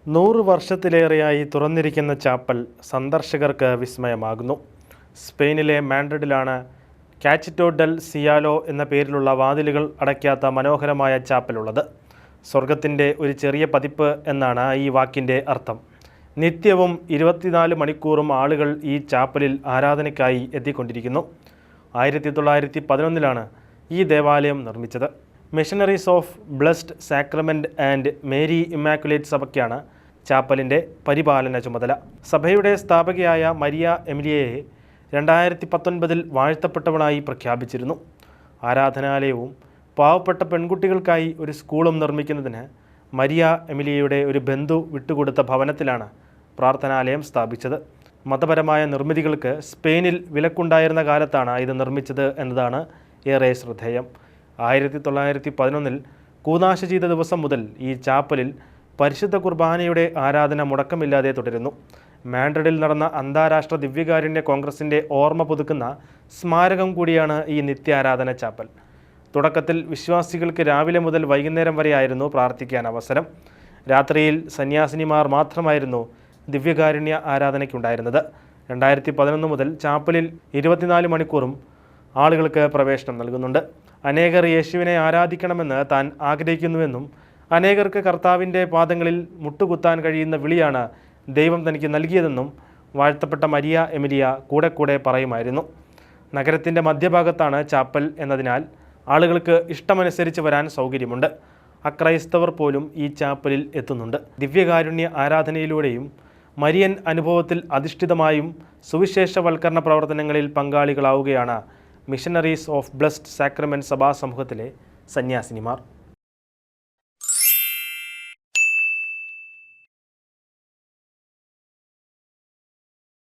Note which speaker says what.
Speaker 1: 100 വർഷത്തിലേറെയായി തുറന്നിരിക്കുന്ന ചാപ്പൽ സന്ദർശകർക്ക് വിസ്മയമാകുന്നു. സ്പെയിനിലെ മാഡ്രിഡിലാണ് കാച്ചിറ്റോ ഡെൽ സിയാലോ എന്ന പേരിലുള്ള വാതിലുകൾ അടയ്ക്കാത്ത മനോഹരമായ ചാപ്പലുള്ളത്. സ്വർഗത്തിൻ്റെ ഒരു ചെറിയ പതിപ്പ് എന്നാണ് ഈ വാക്കിൻ്റെ അർത്ഥം. നിത്യവും 24 മണിക്കൂറും ആളുകൾ ഈ ചാപ്പലിൽ ആരാധനയ്ക്കായി എത്തിക്കൊണ്ടിരിക്കുന്നു. 1911 ഈ ദേവാലയം നിർമ്മിച്ചത്. Missionaries of blessed sacrament and Mary immaculate സഭയ്ക്കാണ് ചാപ്പലിൻ്റെ പരിപാലന ചുമതല. സഭയുടെ സ്ഥാപകയായ മരിയ എമിലിയയെ 2019 വാഴ്ത്തപ്പെട്ടവളായി പ്രഖ്യാപിച്ചിരുന്നു. ആരാധനാലയവും പാവപ്പെട്ട പെൺകുട്ടികൾക്കായി ഒരു സ്കൂളും നിർമ്മിക്കുന്നതിന് മരിയ എമിലിയയുടെ ഒരു ബന്ധു വിട്ടുകൊടുത്ത ഭവനത്തിലാണ് പ്രാർത്ഥനാലയം സ്ഥാപിച്ചത്. മതപരമായ നിർമ്മിതികൾക്ക് സ്പെയിനിൽ വിലക്കുണ്ടായിരുന്ന കാലത്താണ് ഇത് നിർമ്മിച്ചത് എന്നതാണ് ഏറെ ശ്രദ്ധേയം. 1911 കൂദാശ ചെയ്ത ദിവസം മുതൽ ഈ ചാപ്പലിൽ പരിശുദ്ധ കുർബാനയുടെ ആരാധന മുടക്കമില്ലാതെ തുടരുന്നു. മാഡ്രിഡിൽ നടന്ന അന്താരാഷ്ട്ര ദിവ്യകാരുണ്യ കോൺഗ്രസിൻ്റെ ഓർമ്മ പുതുക്കുന്ന സ്മാരകം കൂടിയാണ് ഈ നിത്യാരാധന ചാപ്പൽ. തുടക്കത്തിൽ വിശ്വാസികൾക്ക് രാവിലെ മുതൽ വൈകുന്നേരം വരെയായിരുന്നു പ്രാർത്ഥിക്കാൻ അവസരം. രാത്രിയിൽ സന്യാസിനിമാർ മാത്രമായിരുന്നു ദിവ്യകാരുണ്യ ആരാധനയ്ക്കുണ്ടായിരുന്നത്. 2011 മുതൽ ചാപ്പലിൽ 24 മണിക്കൂറും ആളുകൾക്ക് പ്രവേശനം നൽകുന്നുണ്ട്. അനേകർ യേശുവിനെ ആരാധിക്കണമെന്ന് താൻ ആഗ്രഹിക്കുന്നുവെന്നും അനേകർക്ക് കർത്താവിൻ്റെ പാദങ്ങളിൽ മുട്ടുകുത്താൻ കഴിയുന്ന വിളിയാണ് ദൈവം തനിക്ക് നൽകിയതെന്നും വാഴ്ത്തപ്പെട്ട മരിയ എമിലിയ കൂടെ പറയുമായിരുന്നു. നഗരത്തിൻ്റെ മധ്യഭാഗത്താണ് ചാപ്പൽ എന്നതിനാൽ ആളുകൾക്ക് ഇഷ്ടമനുസരിച്ച് വരാൻ സൗകര്യമുണ്ട്. അക്രൈസ്തവർ പോലും ഈ ചാപ്പലിൽ എത്തുന്നുണ്ട്. ദിവ്യകാരുണ്യ ആരാധനയിലൂടെയും മരിയൻ അനുഭവത്തിൽ അധിഷ്ഠിതമായും സുവിശേഷവൽക്കരണ പ്രവർത്തനങ്ങളിൽ പങ്കാളികളാവുകയാണ് മിഷനറീസ് ഓഫ് ബ്ലെസ്ഡ് സാക്രമെൻറ്റ് സഭാ സമൂഹത്തിലെ സന്യാസിനിമാർ.